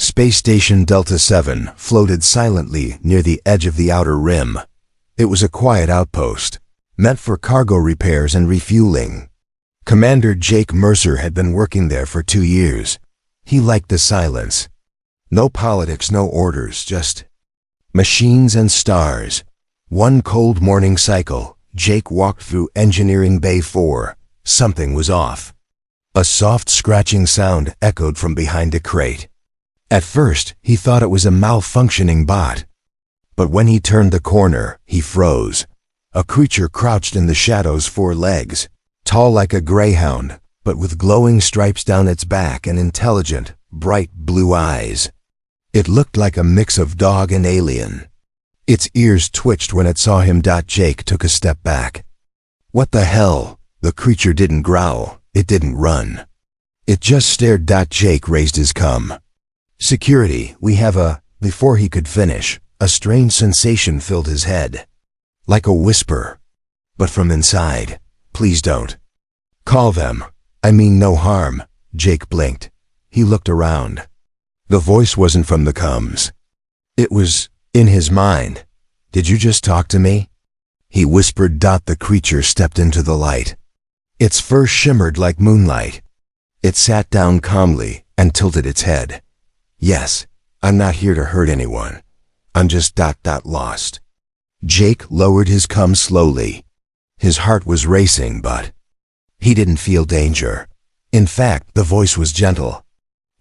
Space Station Delta 7 floated silently near the edge of the outer rim. It was a quiet outpost, meant for cargo repairs and refueling. Commander Jake Mercer had been working there for 2 years. He liked the silence. No politics, no orders, just machines and stars. One cold morning cycle, Jake walked through Engineering Bay 4. Something was off. A soft scratching sound echoed from behind a crate. At first, he thought it was a malfunctioning bot. But when he turned the corner, he froze. A creature crouched in the shadows, 4 legs, tall like a greyhound, but with glowing stripes down its back and intelligent, bright blue eyes. It looked like a mix of dog and alien. Its ears twitched when it saw him. Jake took a step back. What the hell? The creature didn't growl. It didn't run. It just stared. Jake raised his cum. Security, we have a... Before he could finish, a strange sensation filled his head. Like a whisper. But from inside. Please don't. Call them. I mean no harm. Jake blinked. He looked around. The voice wasn't from the cums. It was in his mind. Did you just talk to me? He whispered. The creature stepped into the light. Its fur shimmered like moonlight. It sat down calmly and tilted its head. Yes, I'm not here to hurt anyone. I'm just lost. Jake lowered his cum slowly. His heart was racing, but he didn't feel danger. In fact, the voice was gentle,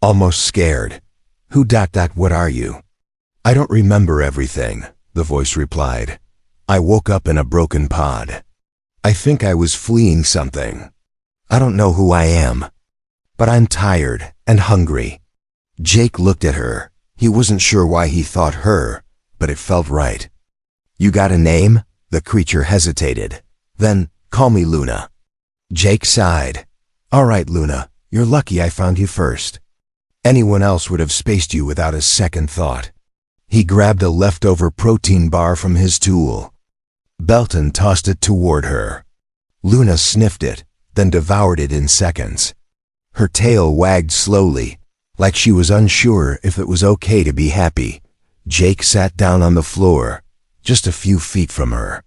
almost scared. Who what are you? I don't remember everything, the voice replied. I woke up in a broken pod. I think I was fleeing something. I don't know who I am, but I'm tired and hungry. Jake looked at her. He wasn't sure why he thought her, but it felt right. You got a name? The creature hesitated. Then, call me Luna. Jake sighed. All right, Luna, you're lucky I found you first. Anyone else would have spaced you without a second thought. He grabbed a leftover protein bar from his tool. Belton tossed it toward her. Luna sniffed it, then devoured it in seconds. Her tail wagged slowly, like she was unsure if it was okay to be happy. Jake sat down on the floor, just a few feet from her.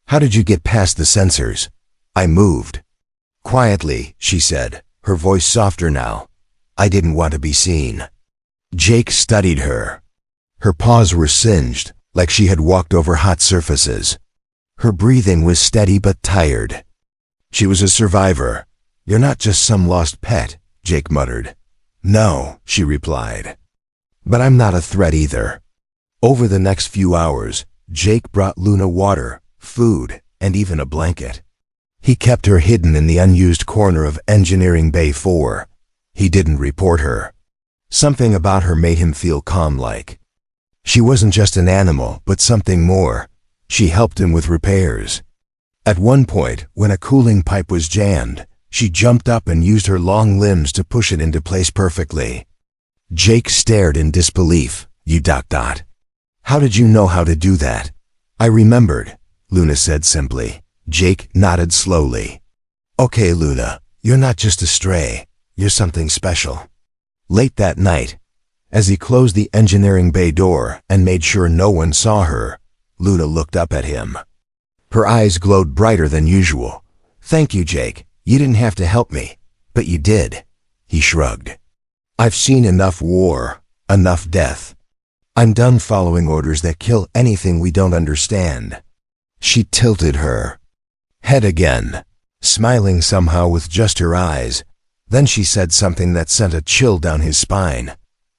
How did you get past the sensors? I moved. Quietly, she said, her voice softer now. I didn't want to be seen. Jake studied her. Her paws were singed, like she had walked over hot surfaces. Her breathing was steady but tired. She was a survivor. You're not just some lost pet, Jake muttered. No, she replied. But I'm not a threat either. Over the next few hours, Jake brought Luna water, food, and even a blanket. He kept her hidden in the unused corner of Engineering Bay 4. He didn't report her. Something about her made him feel calm-like. She wasn't just an animal, but something more. She helped him with repairs. At one point, when a cooling pipe was jammed, she jumped up and used her long limbs to push it into place perfectly. Jake stared in disbelief. You ... How did you know how to do that? I remembered, Luna said simply. Jake nodded slowly. Okay, Luna, you're not just a stray. You're something special. Late that night, as he closed the Engineering Bay door and made sure no one saw her, Luna looked up at him. Her eyes glowed brighter than usual. Thank you, Jake. You didn't have to help me, but you did. He shrugged. I've seen enough war, enough death. I'm done following orders that kill anything we don't understand. She tilted her head again, smiling somehow with just her eyes. Then she said something that sent a chill down his spine.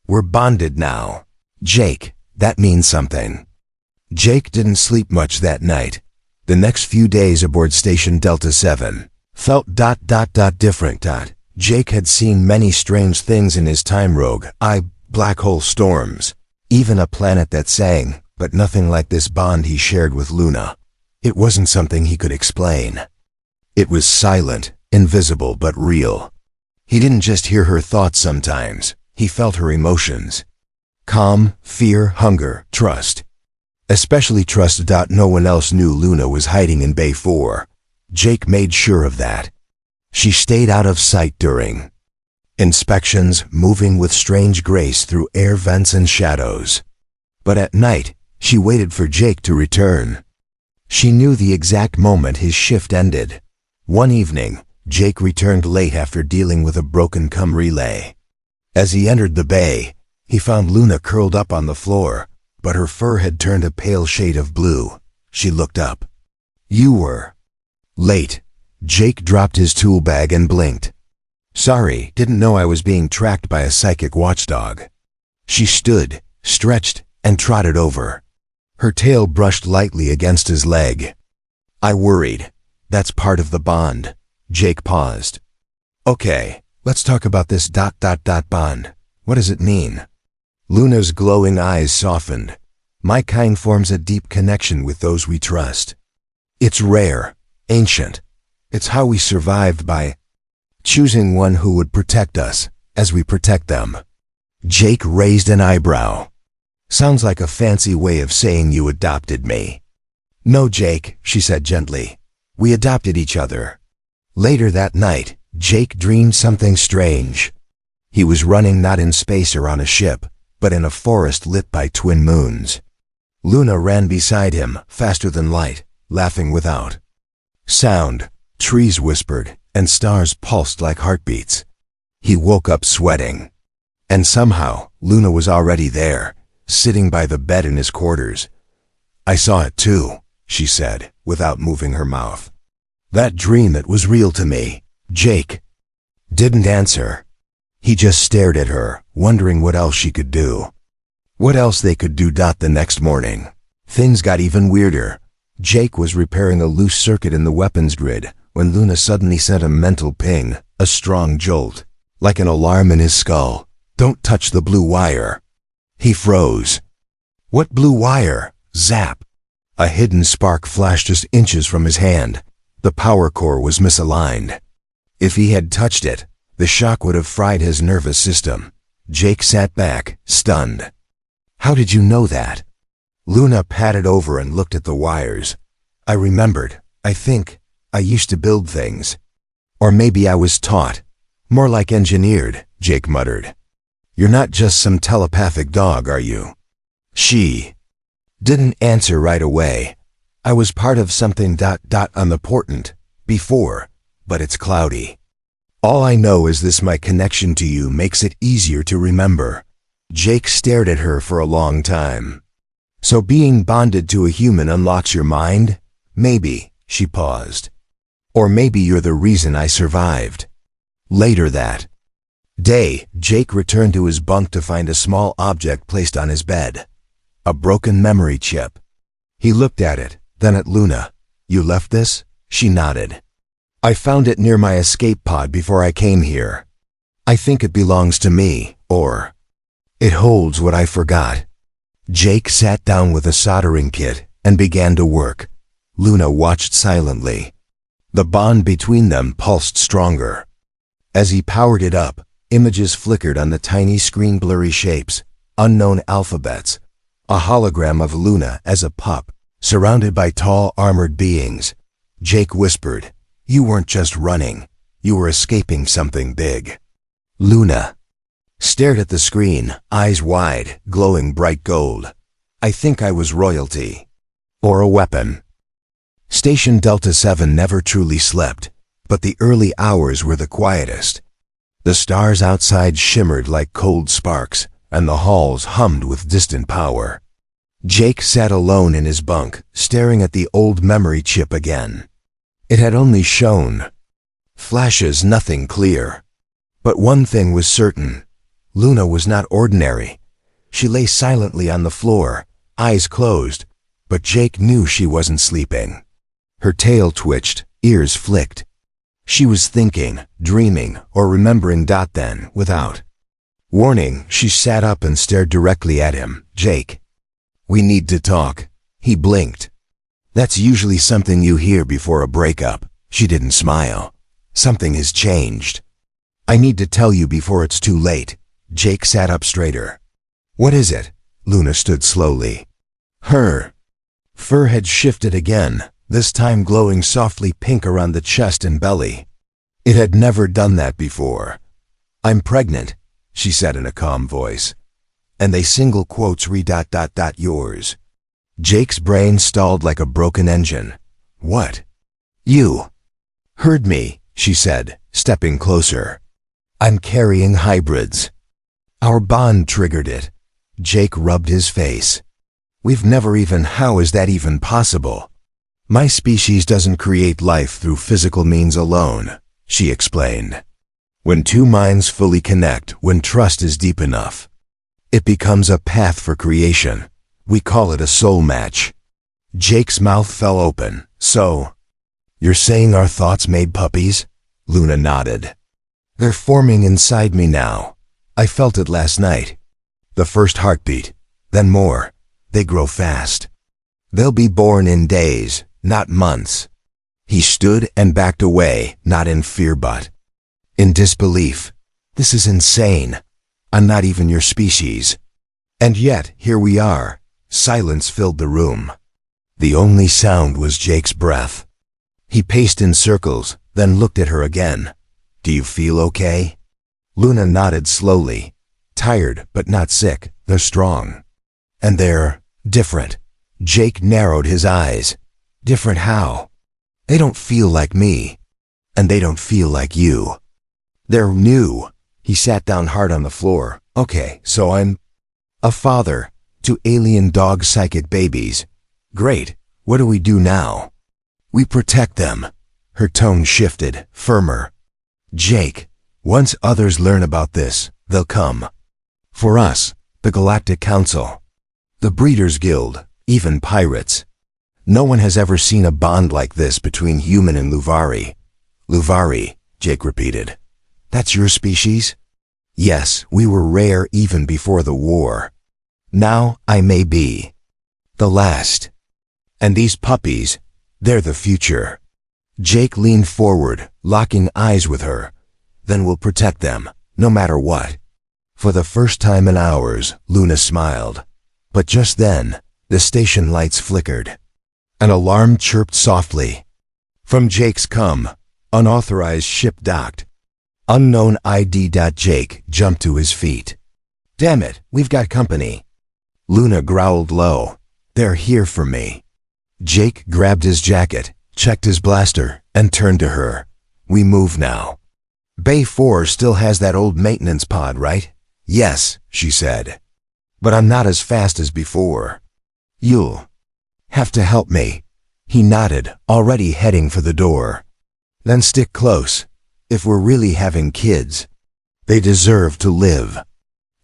We're bonded now. Jake, that means something. Jake didn't sleep much that night. The next few days aboard Station Delta 7 felt different. Jake had seen many strange things in his time rogue, black hole storms, even a planet that sang, but nothing like this bond he shared with Luna. It wasn't something he could explain. It was silent, invisible, but real. He didn't just hear her thoughts sometimes, he felt her emotions. Calm, fear, hunger, trust. Especially trust. No one else knew Luna was hiding in Bay 4. Jake made sure of that. She stayed out of sight during Inspections moving with strange grace through air vents and shadows. But at night, she waited for Jake to return. She knew the exact moment his shift ended. One evening, Jake returned late after dealing with a broken cum relay. As he entered the bay, he found Luna curled up on the floor, but her fur had turned a pale shade of blue. She looked up. "You were late." Jake dropped his tool bag and blinked. "Sorry, didn't know I was being tracked by a psychic watchdog." She stood, stretched, and trotted over. Her tail brushed lightly against his leg. "I worried. That's part of the bond." Jake paused. "Okay, let's talk about this bond. What does it mean?" Luna's glowing eyes softened. "My kind forms a deep connection with those we trust. It's rare, ancient. It's how we survived by choosing one who would protect us as we protect them." Jake raised an eyebrow. "Sounds like a fancy way of saying you adopted me." "No, Jake," she said gently. "We adopted each other." Later that night, Jake dreamed something strange. He was running not in space or on a ship, but in a forest lit by twin moons. Luna ran beside him, faster than light, laughing without sound. Trees whispered, and stars pulsed like heartbeats. He woke up sweating. And somehow, Luna was already there, sitting by the bed in his quarters. "I saw it too," she said, without moving her mouth. "That dream, it was real to me." Jake didn't answer. He just stared at her, wondering what else she could do. What else they could do. The next morning, things got even weirder. Jake was repairing a loose circuit in the weapons grid when Luna suddenly sent a mental ping, a strong jolt, like an alarm in his skull. "Don't touch the blue wire." He froze. "What blue wire?" Zap! A hidden spark flashed just inches from his hand. The power core was misaligned. If he had touched it, the shock would have fried his nervous system. Jake sat back, stunned. "How did you know that?" Luna patted over and looked at the wires. "I remembered. I think I used to build things. Or maybe I was taught. More like engineered," Jake muttered. "You're not just some telepathic dog, are you?" She didn't answer right away. "I was part of something on the portent before, but it's cloudy. All I know is this: my connection to you makes it easier to remember." Jake stared at her for a long time. "So being bonded to a human unlocks your mind?" "Maybe," she paused. "Or maybe you're the reason I survived." Later that day, Jake returned to his bunk to find a small object placed on his bed. A broken memory chip. He looked at it, then at Luna. "You left this?" She nodded. "I found it near my escape pod before I came here. I think it belongs to me, or it holds what I forgot." Jake sat down with a soldering kit and began to work. Luna watched silently. The bond between them pulsed stronger. As he powered it up, images flickered on the tiny screen, blurry shapes, unknown alphabets, a hologram of Luna as a pup, surrounded by tall, armored beings. Jake whispered, "You weren't just running, you were escaping something big." Luna stared at the screen, eyes wide, glowing bright gold. "I think I was royalty. Or a weapon." Station Delta 7 never truly slept, but the early hours were the quietest. The stars outside shimmered like cold sparks, and the halls hummed with distant power. Jake sat alone in his bunk, staring at the old memory chip again. It had only shown flashes, nothing clear. But one thing was certain. Luna was not ordinary. She lay silently on the floor, eyes closed, but Jake knew she wasn't sleeping. Her tail twitched, ears flicked. She was thinking, dreaming, or remembering. Then, without warning, she sat up and stared directly at him. "Jake, we need to talk." He blinked. "That's usually something you hear before a breakup." She didn't smile. "Something has changed. I need to tell you before it's too late." Jake sat up straighter. "What is it?" Luna stood slowly. Her fur had shifted again, this time glowing softly pink around the chest and belly. It had never done that before. I'm pregnant, she said in a calm voice. And they single quotes yours. Jake's brain stalled like a broken engine. What? You heard me, she said, stepping closer. I'm carrying hybrids. Our bond triggered it. Jake rubbed his face. We've never even, how is that even possible? My species doesn't create life through physical means alone, she explained. When two minds fully connect, when trust is deep enough, it becomes a path for creation. We call it a soul match. Jake's mouth fell open. So, you're saying our thoughts made puppies? Luna nodded. They're forming inside me now. I felt it last night. The first heartbeat, then more. They grow fast. They'll be born in days, not months. He stood and backed away, not in fear but in disbelief. This is insane. I'm not even your species. And yet, here we are. Silence filled the room. The only sound was Jake's breath. He paced in circles, then looked at her again. Do you feel okay? Luna nodded slowly. Tired, but not sick. They're strong. And they're different. Jake narrowed his eyes. Different how? They don't feel like me. And they don't feel like you. They're new. He sat down hard on the floor. Okay, so I'm a father to alien dog psychic babies. Great. What do we do now? We protect them. Her tone shifted, firmer. Jake, once others learn about this, they'll come. For us, the Galactic Council, the Breeders' Guild, even pirates. No one has ever seen a bond like this between human and Luvari. Luvari, Jake repeated. That's your species? Yes, we were rare even before the war. Now I may be the last. And these puppies, they're the future. Jake leaned forward, locking eyes with her. Then we'll protect them, no matter what. For the first time in hours, Luna smiled. But just then, the station lights flickered. An alarm chirped softly. From Jake's come, unauthorized ship docked. Unknown ID. Jake jumped to his feet. Damn it, we've got company. Luna growled low. They're here for me. Jake grabbed his jacket, checked his blaster, and turned to her. We move now. Bay 4 still has that old maintenance pod, right? Yes, she said. But I'm not as fast as before. You'll have to help me. He nodded, already heading for the door. Then stick close. If we're really having kids, they deserve to live.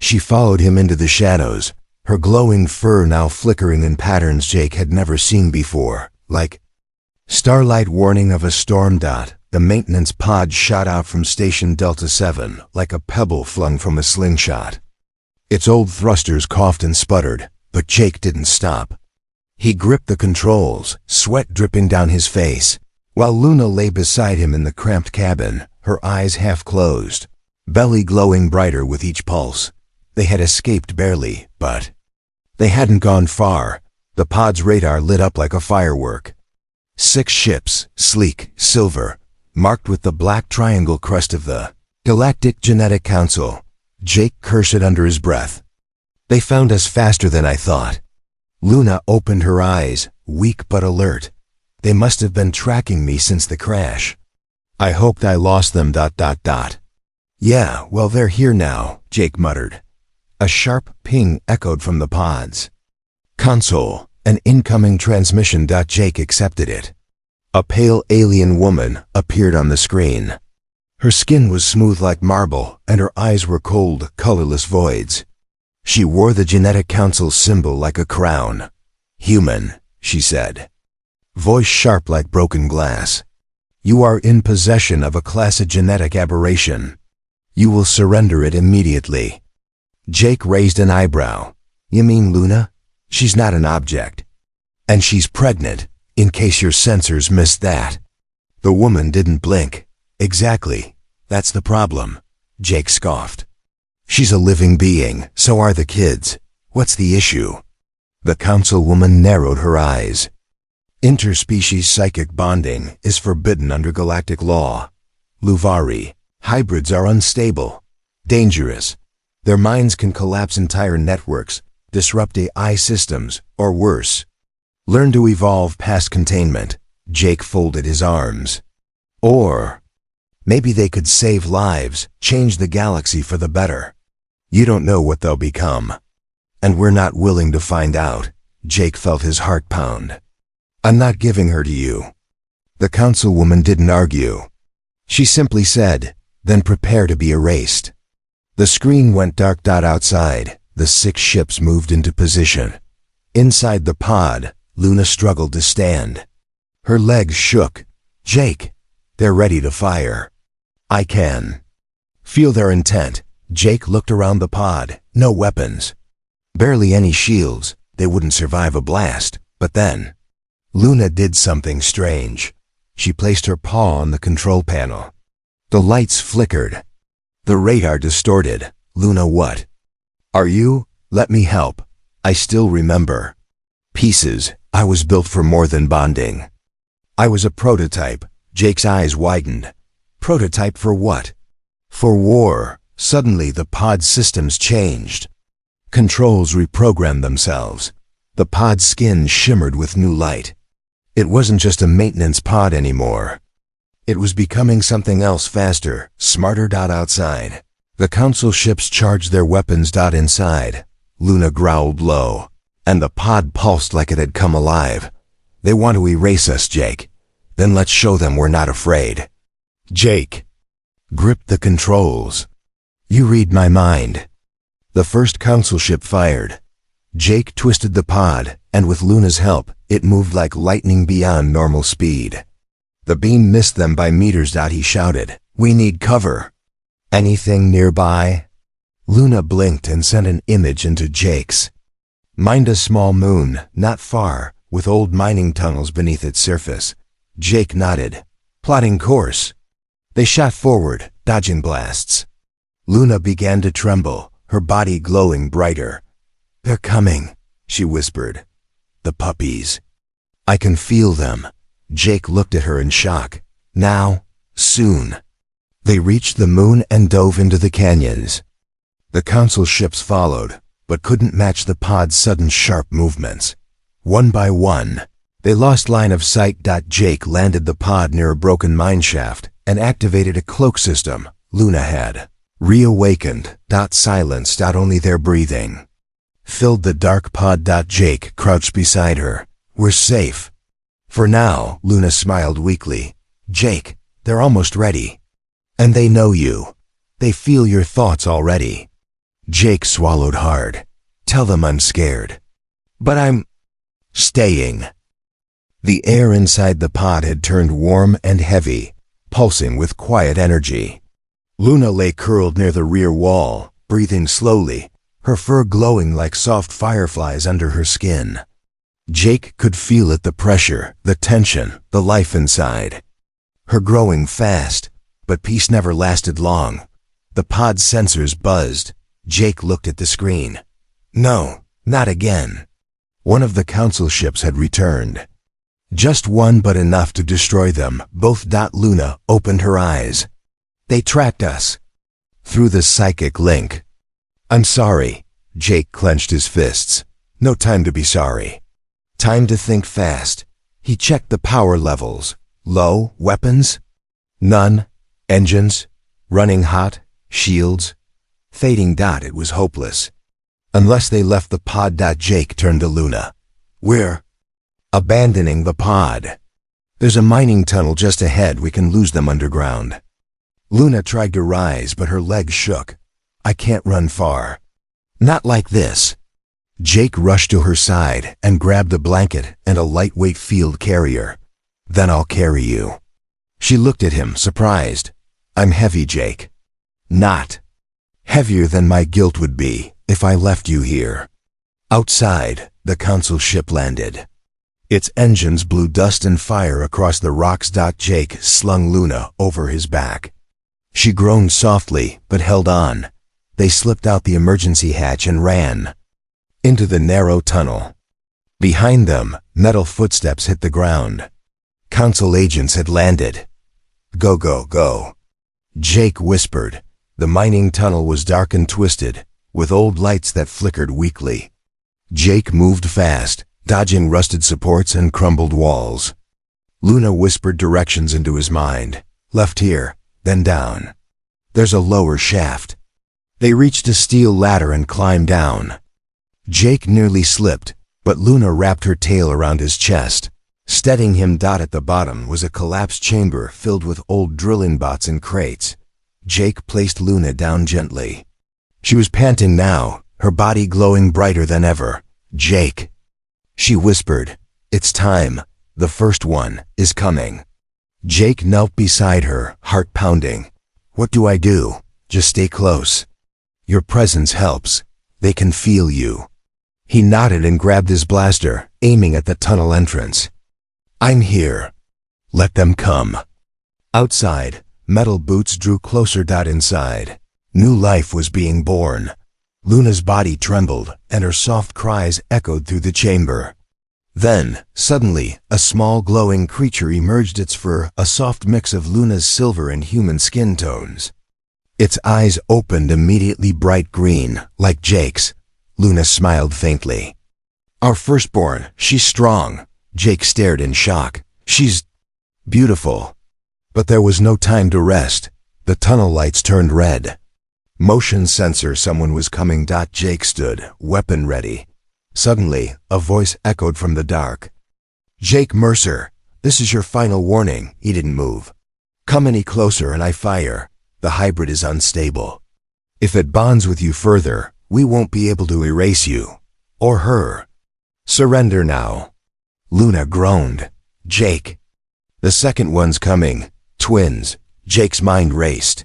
She followed him into the shadows, her glowing fur now flickering in patterns Jake had never seen before, like starlight warning of a storm. The maintenance pod shot out from Station Delta 7 like a pebble flung from a slingshot. Its old thrusters coughed and sputtered, but Jake didn't stop. He gripped the controls, sweat dripping down his face, while Luna lay beside him in the cramped cabin, her eyes half closed, belly glowing brighter with each pulse. They had escaped barely, but they hadn't gone far. The pod's radar lit up like a firework. 6 ships, sleek, silver, marked with the black triangle crest of the Galactic Genetic Council. Jake cursed under his breath. They found us faster than I thought. Luna opened her eyes, weak but alert. They must have been tracking me since the crash. I hoped I lost them. Yeah, well, they're here now, Jake muttered. A sharp ping echoed from the pods. Console, an incoming transmission. Jake accepted it. A pale alien woman appeared on the screen. Her skin was smooth like marble, and her eyes were cold, colorless voids. She wore the Genetic Council symbol like a crown. Human, she said. Voice sharp like broken glass. You are in possession of a class of genetic aberration. You will surrender it immediately. Jake raised an eyebrow. You mean Luna? She's not an object. And she's pregnant, in case your sensors missed that. The woman didn't blink. Exactly. That's the problem, Jake scoffed. She's a living being, so are the kids. What's the issue? The councilwoman narrowed her eyes. Interspecies psychic bonding is forbidden under galactic law. Luvari, hybrids are unstable. Dangerous. Their minds can collapse entire networks, disrupt AI systems, or worse. Learn to evolve past containment. Jake folded his arms. Or maybe they could save lives, change the galaxy for the better. You don't know what they'll become. And we're not willing to find out. Jake felt his heart pound. I'm not giving her to you. The councilwoman didn't argue. She simply said, then prepare to be erased. The screen went dark. Outside, the 6 ships moved into position. Inside the pod, Luna struggled to stand. Her legs shook. Jake, they're ready to fire. I can feel their intent. Jake looked around the pod. No weapons. Barely any shields. They wouldn't survive a blast. But then, Luna did something strange. She placed her paw on the control panel. The lights flickered. The radar distorted. Luna, what are you? Let me help. I still remember. Pieces. I was built for more than bonding. I was a prototype. Jake's eyes widened. Prototype for what? For war. Suddenly the pod systems changed. Controls reprogrammed themselves. The pod's skin shimmered with new light. It wasn't just a maintenance pod anymore. It was becoming something else, faster, smarter. Outside, the council ships charged their weapons. Inside, Luna growled low, and the pod pulsed like it had come alive. They want to erase us, Jake. Then let's show them we're not afraid. Jake gripped the controls. You read my mind. The first council ship fired. Jake twisted the pod, and with Luna's help, it moved like lightning beyond normal speed. The beam missed them by meters. He shouted, we need cover. Anything nearby? Luna blinked and sent an image into Jake's mind. A small moon, not far, with old mining tunnels beneath its surface. Jake nodded, plotting course. They shot forward, dodging blasts. Luna began to tremble, her body glowing brighter. They're coming, she whispered. The puppies. I can feel them. Jake looked at her in shock. Now, soon. They reached the moon and dove into the canyons. The council ships followed, but couldn't match the pod's sudden sharp movements. One by one, they lost line of sight. Jake landed the pod near a broken mine shaft and activated a cloak system. Luna had reawakened. Silence. Only their breathing filled the dark pod. Jake crouched beside her. We're safe. For now, Luna smiled weakly. Jake, they're almost ready. And they know you. They feel your thoughts already. Jake swallowed hard. Tell them I'm scared. But I'm staying. The air inside the pod had turned warm and heavy, pulsing with quiet energy. Luna lay curled near the rear wall, breathing slowly, her fur glowing like soft fireflies under her skin. Jake could feel it, the pressure, the tension, the life inside. Her growing fast, but peace never lasted long. The pod's sensors buzzed. Jake looked at the screen. No, not again. One of the council ships had returned. Just one, but enough to destroy them both. Luna opened her eyes. They tracked us. Through the psychic link. I'm sorry. Jake clenched his fists. No time to be sorry. Time to think fast. He checked the power levels. Low. Weapons? None. Engines? Running hot. Shields? Fading. It was hopeless. Unless they left the pod. Jake turned to Luna. We're abandoning the pod. There's a mining tunnel just ahead. We can lose them underground. Luna tried to rise, but her legs shook. I can't run far. Not like this. Jake rushed to her side and grabbed a blanket and a lightweight field carrier. Then I'll carry you. She looked at him, surprised. I'm heavy, Jake. Not heavier than my guilt would be if I left you here. Outside, the council ship landed. Its engines blew dust and fire across the rocks. Jake slung Luna over his back. She groaned softly, but held on. They slipped out the emergency hatch and ran into the narrow tunnel. Behind them, metal footsteps hit the ground. Council agents had landed. Go, go, go. Jake whispered. The mining tunnel was dark and twisted, with old lights that flickered weakly. Jake moved fast, dodging rusted supports and crumbled walls. Luna whispered directions into his mind. Left here, then down. There's a lower shaft. They reached a steel ladder and climbed down. Jake nearly slipped, but Luna wrapped her tail around his chest. Steadying him. At the bottom was a collapsed chamber filled with old drilling bots and crates. Jake placed Luna down gently. She was panting now, her body glowing brighter than ever. Jake, she whispered, it's time. The first one is coming. Jake knelt beside her, heart pounding. What do I do? Just stay close. Your presence helps. They can feel you. He nodded and grabbed his blaster, aiming at the tunnel entrance. I'm here. Let them come. Outside, metal boots drew closer. Inside, new life was being born. Luna's body trembled, and her soft cries echoed through the chamber. Then, suddenly, a small glowing creature emerged, its fur a soft mix of Luna's silver and human skin tones. Its eyes opened immediately bright green, like Jake's. Luna smiled faintly. Our firstborn, she's strong. Jake stared in shock. She's beautiful. But there was no time to rest. The tunnel lights turned red. Motion sensor, someone was coming. Jake stood, weapon ready. Suddenly, a voice echoed from the dark. Jake Mercer, this is your final warning. He didn't move. Come any closer and I fire. The hybrid is unstable. If it bonds with you further, we won't be able to erase you. Or her. Surrender now. Luna groaned. Jake. The second one's coming. Twins. Jake's mind raced.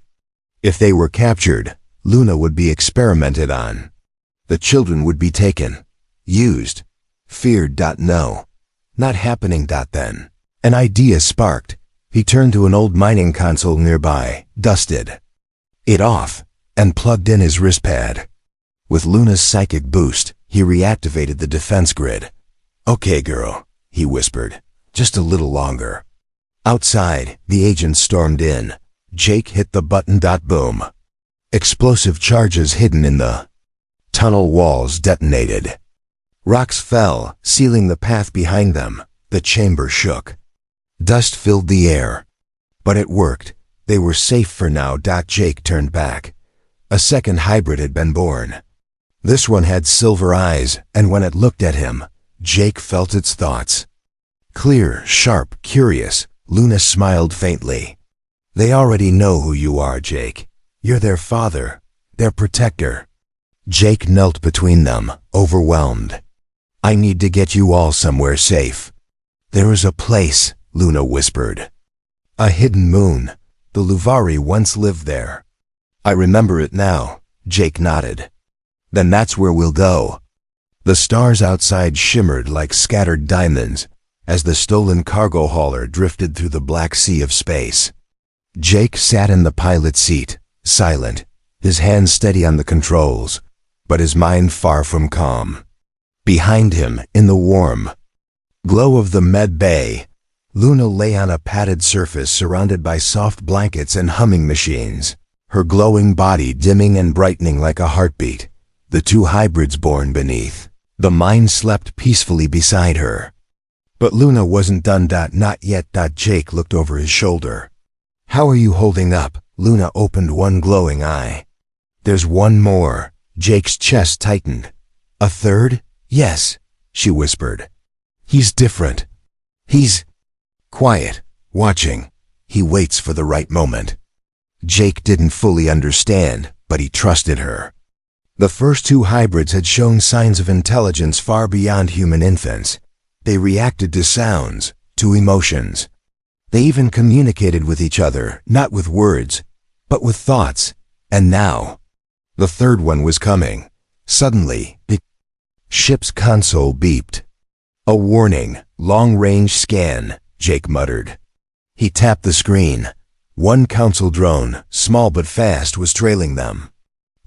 If they were captured, Luna would be experimented on. The children would be taken. Used. Feared. No. Not happening. Then. An idea sparked. He turned to an old mining console nearby, dusted it off, and plugged in his wrist pad. With Luna's psychic boost, he reactivated the defense grid. Okay, girl, he whispered. Just a little longer. Outside, the agents stormed in. Jake hit the button. Boom. Explosive charges hidden in the tunnel walls detonated. Rocks fell, sealing the path behind them. The chamber shook. Dust filled the air. But it worked. They were safe for now. Jake turned back. A second hybrid had been born. This one had silver eyes, and when it looked at him, Jake felt its thoughts. Clear, sharp, curious, Luna smiled faintly. They already know who you are, Jake. You're their father, their protector. Jake knelt between them, overwhelmed. I need to get you all somewhere safe. There is a place, Luna whispered. A hidden moon. The Luvari once lived there. I remember it now, Jake nodded. Then that's where we'll go. The stars outside shimmered like scattered diamonds as the stolen cargo hauler drifted through the black sea of space. Jake sat in the pilot's seat, silent, his hands steady on the controls, but his mind far from calm. Behind him, in the warm glow of the med bay, Luna lay on a padded surface surrounded by soft blankets and humming machines, her glowing body dimming and brightening like a heartbeat. The two hybrids born beneath. The mine slept peacefully beside her. But Luna wasn't done. Not yet. Jake looked over his shoulder. How are you holding up? Luna opened one glowing eye. There's one more. Jake's chest tightened. A third? Yes, she whispered. He's different. He's quiet, watching. He waits for the right moment. Jake didn't fully understand, but he trusted her. The first two hybrids had shown signs of intelligence far beyond human infants. They reacted to sounds, to emotions. They even communicated with each other, not with words, but with thoughts. And now, the third one was coming. Suddenly, the ship's console beeped. A warning, long-range scan, Jake muttered. He tapped the screen. One council drone, small but fast, was trailing them.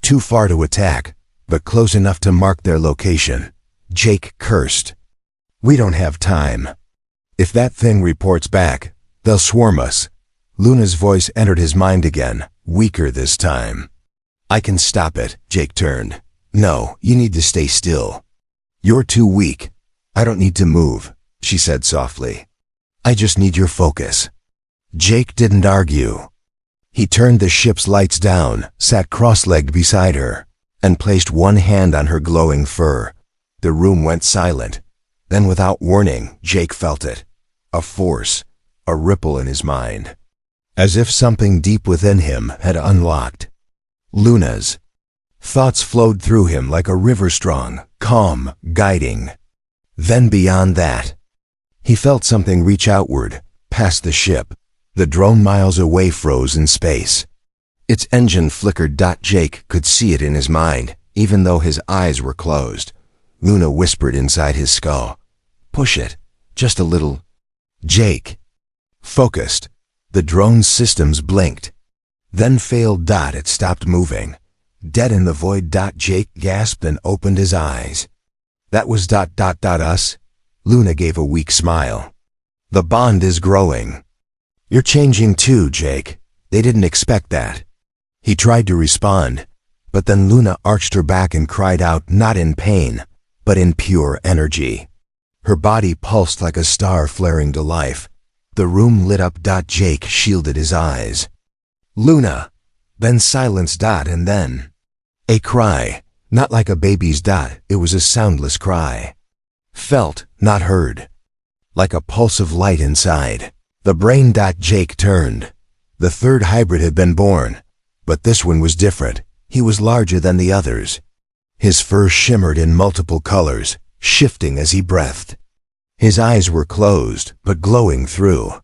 Too far to attack, but close enough to mark their location. Jake cursed. We don't have time. If that thing reports back, they'll swarm us. Luna's voice entered his mind again, weaker this time. I can stop it, Jake turned. No, you need to stay still. You're too weak. I don't need to move, she said softly. I just need your focus. Jake didn't argue. He turned the ship's lights down, sat cross-legged beside her, and placed one hand on her glowing fur. The room went silent. Then without warning, Jake felt it. A force, a ripple in his mind. As if something deep within him had unlocked. Luna's. Thoughts flowed through him like a river strong, calm, guiding. Then beyond that, he felt something reach outward, past the ship. The drone miles away froze in space. Its engine flickered. Jake could see it in his mind, even though his eyes were closed. Luna whispered inside his skull. Push it, just a little. Jake focused. The drone's systems blinked, then failed. It stopped moving. Dead in the void. Jake gasped and opened his eyes. That was us? Luna gave a weak smile. The bond is growing. You're changing too, Jake. They didn't expect that. He tried to respond, but then Luna arched her back and cried out, not in pain, but in pure energy. Her body pulsed like a star flaring to life. The room lit up. Jake shielded his eyes. Luna. Then silence. And then a cry, not like a baby's. It was a soundless cry. Felt, not heard. Like a pulse of light inside. The brain. Jake turned. The third hybrid had been born, but this one was different. He was larger than the others. His fur shimmered in multiple colors, shifting as he breathed. His eyes were closed, but glowing through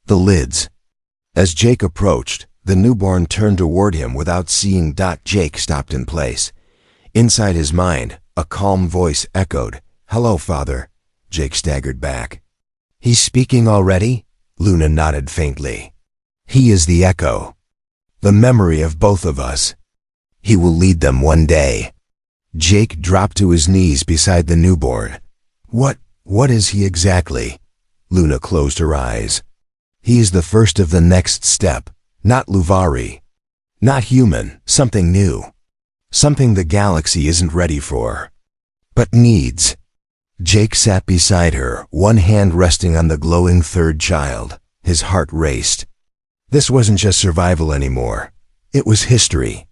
the lids. As Jake approached, the newborn turned toward him without seeing. Jake stopped in place. Inside his mind, a calm voice echoed, "Hello, Father." Jake staggered back. He's speaking already? Luna nodded faintly. He is the echo. The memory of both of us. He will lead them one day. Jake dropped to his knees beside the newborn. What is he exactly? Luna closed her eyes. He is the first of the next step, not Luvari. Not human, something new. Something the galaxy isn't ready for. But needs. Jake sat beside her, one hand resting on the glowing third child. His heart raced. This wasn't just survival anymore. It was history.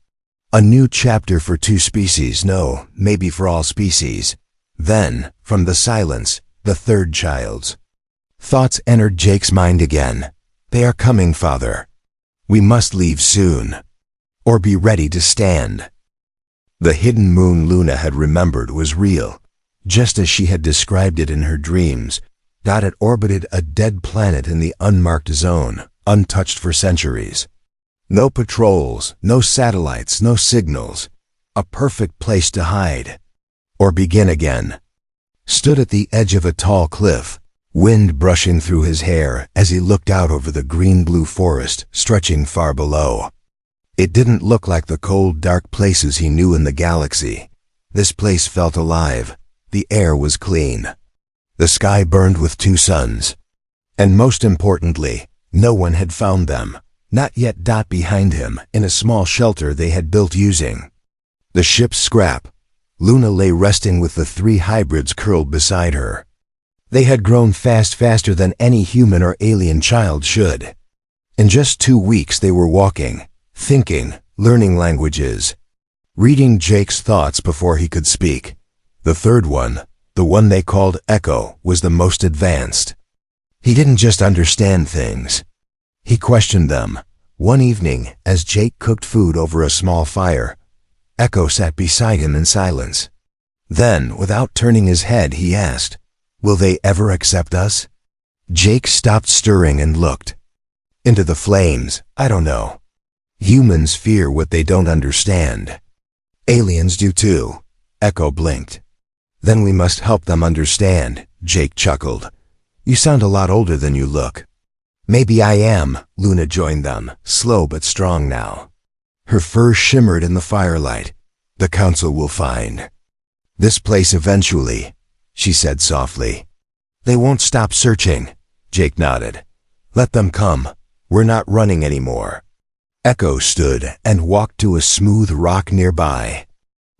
A new chapter for two species, no, maybe for all species. Then, from the silence, the third child's. Thoughts entered Jake's mind again. They are coming, Father. We must leave soon. Or be ready to stand. The hidden moon Luna had remembered was real, just as she had described it in her dreams. It orbited a dead planet in the unmarked zone, untouched for centuries. No patrols, no satellites, no signals. A perfect place to hide. Or begin again. Stood at the edge of a tall cliff, wind brushing through his hair as he looked out over the green-blue forest stretching far below. It didn't look like the cold, dark places he knew in the galaxy. This place felt alive. The air was clean. The sky burned with two suns. And most importantly, no one had found them. Not yet. Behind him, in a small shelter they had built using the ship's scrap, Luna lay resting with the three hybrids curled beside her. They had grown faster than any human or alien child should. In just 2 weeks they were walking, thinking, learning languages, reading Jake's thoughts before he could speak. The third one, the one they called Echo, was the most advanced. He didn't just understand things. He questioned them. One evening, as Jake cooked food over a small fire, Echo sat beside him in silence. Then, without turning his head, he asked, "Will they ever accept us?" Jake stopped stirring and looked. Into the flames. I don't know. Humans fear what they don't understand. Aliens do too. Echo blinked. Then we must help them understand, Jake chuckled. You sound a lot older than you look. Maybe I am, Luna joined them, slow but strong now. Her fur shimmered in the firelight. The council will find this place eventually, she said softly. They won't stop searching, Jake nodded. Let them come. We're not running anymore. Echo stood and walked to a smooth rock nearby.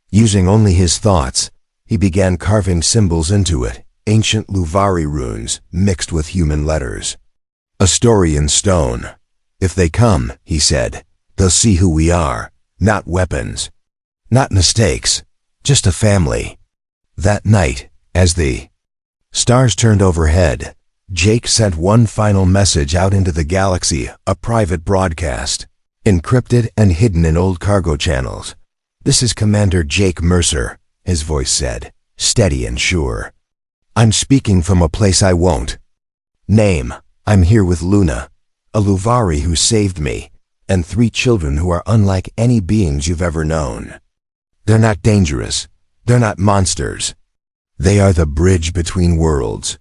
Using only his thoughts, he began carving symbols into it, ancient Luvari runes mixed with human letters. A story in stone. If they come, he said, they'll see who we are, not weapons. Not mistakes, just a family. That night, as the stars turned overhead, Jake sent one final message out into the galaxy, a private broadcast, encrypted and hidden in old cargo channels. "This is Commander Jake Mercer," his voice said, steady and sure. "I'm speaking from a place I won't name. I'm here with Luna, a Luvari who saved me, and 3 children who are unlike any beings you've ever known. They're not dangerous. They're not monsters. They are the bridge between worlds."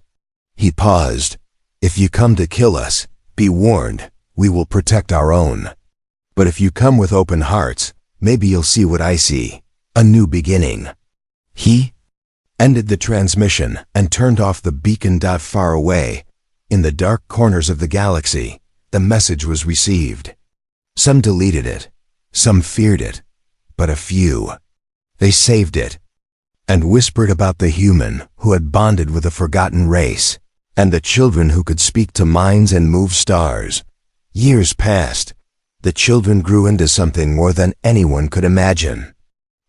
He paused. "If you come to kill us, be warned, we will protect our own. But if you come with open hearts, maybe you'll see what I see, a new beginning." He ended the transmission and turned off the beacon. Far away, in the dark corners of the galaxy, the message was received. Some deleted it, some feared it, but a few. They saved it, and whispered about the human who had bonded with a forgotten race, and the children who could speak to minds and move stars. Years passed. The children grew into something more than anyone could imagine.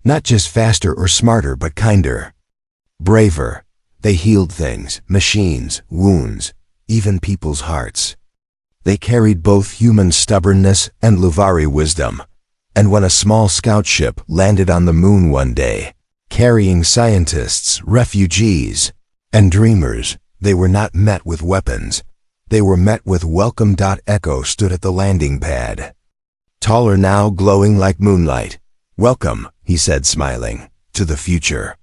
Not just faster or smarter, but kinder. Braver. They healed things, machines, wounds, even people's hearts. They carried both human stubbornness and Luvari wisdom. And when a small scout ship landed on the moon one day, carrying scientists, refugees, and dreamers, they were not met with weapons. They were met with welcome. Echo stood at the landing pad, taller now, glowing like moonlight. "Welcome," he said, smiling, "to the future."